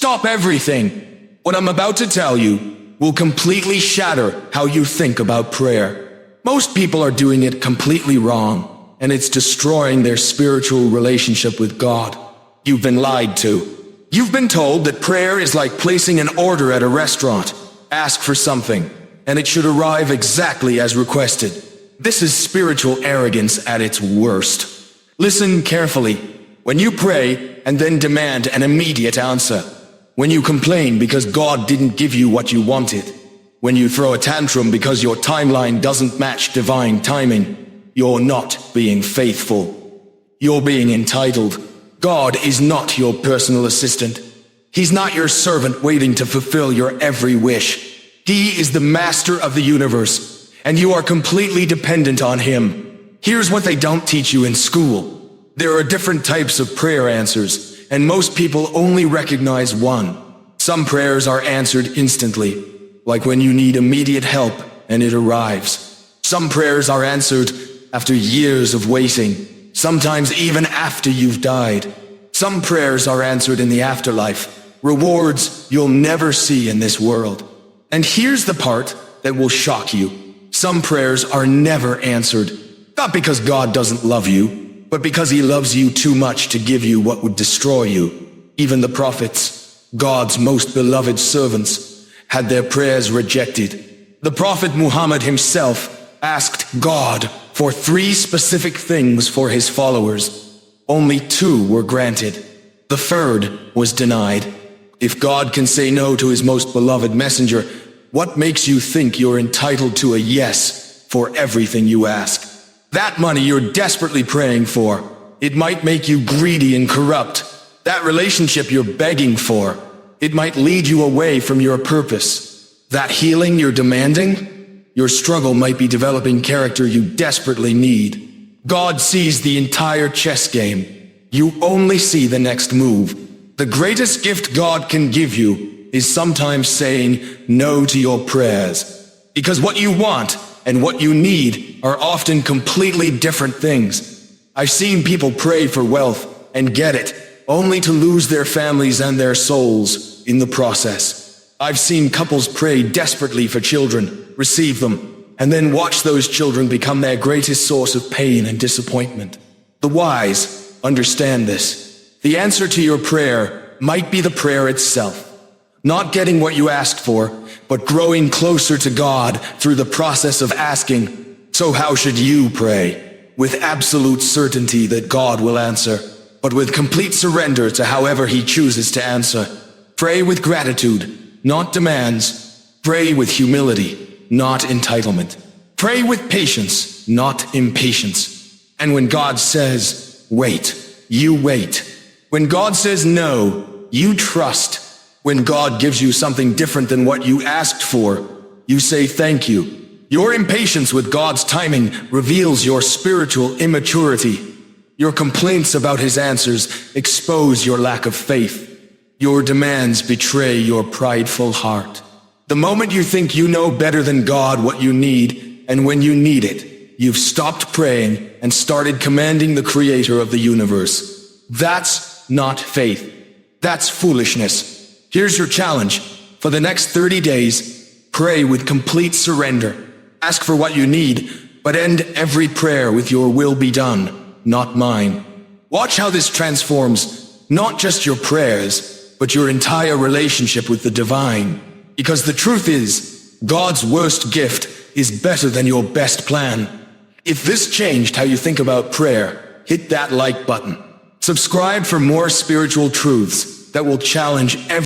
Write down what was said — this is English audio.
Stop everything. What I'm about to tell you will completely shatter how you think about prayer. Most people are doing it completely wrong, and it's destroying their spiritual relationship with God. You've been lied to. You've been told that prayer is like placing an order at a restaurant. Ask for something, and it should arrive exactly as requested. This is spiritual arrogance at its worst. Listen carefully. When you pray and then demand an immediate answer, when you complain because God didn't give you what you wanted, when you throw a tantrum because your timeline doesn't match divine timing, you're not being faithful. You're being entitled. God is not your personal assistant. He's not your servant waiting to fulfill your every wish. He is the master of the universe, and you are completely dependent on him. Here's what they don't teach you in school. There are different types of prayer answers, and most people only recognize one. Some prayers are answered instantly, like when you need immediate help and it arrives. Some prayers are answered after years of waiting, sometimes even after you've died. Some prayers are answered in the afterlife, rewards you'll never see in this world. And here's the part that will shock you. Some prayers are never answered, not because God doesn't love you, but because he loves you too much to give you what would destroy you. Even the prophets, God's most beloved servants, had their prayers rejected. The prophet Muhammad himself asked God for 3 specific things for his followers. Only 2 were granted. The 3rd was denied. If God can say no to his most beloved messenger, what makes you think you're entitled to a yes for everything you ask? That money you're desperately praying for, it might make you greedy and corrupt. That relationship you're begging for, it might lead you away from your purpose. That healing you're demanding, your struggle might be developing character you desperately need. God sees the entire chess game. You only see the next move. The greatest gift God can give you is sometimes saying no to your prayers. Because what you want and what you need are often completely different things. I've seen people pray for wealth and get it, only to lose their families and their souls in the process. I've seen couples pray desperately for children, receive them, and then watch those children become their greatest source of pain and disappointment. The wise understand this. The answer to your prayer might be the prayer itself. Not getting what you asked for, but growing closer to God through the process of asking. So how should you pray? With absolute certainty that God will answer, but with complete surrender to however he chooses to answer. Pray with gratitude, not demands. Pray with humility, not entitlement. Pray with patience, not impatience. And when God says, wait, you wait. When God says no, you trust. When God gives you something different than what you asked for, you say thank you. Your impatience with God's timing reveals your spiritual immaturity. Your complaints about his answers expose your lack of faith. Your demands betray your prideful heart. The moment you think you know better than God what you need, and when you need it, you've stopped praying and started commanding the creator of the universe. That's not faith. That's foolishness. Here's your challenge. For the next 30 days, pray with complete surrender. Ask for what you need, but end every prayer with your will be done, not mine. Watch how this transforms not just your prayers, but your entire relationship with the divine. Because the truth is, God's worst gift is better than your best plan. If this changed how you think about prayer, hit that like button. Subscribe for more spiritual truths that will challenge every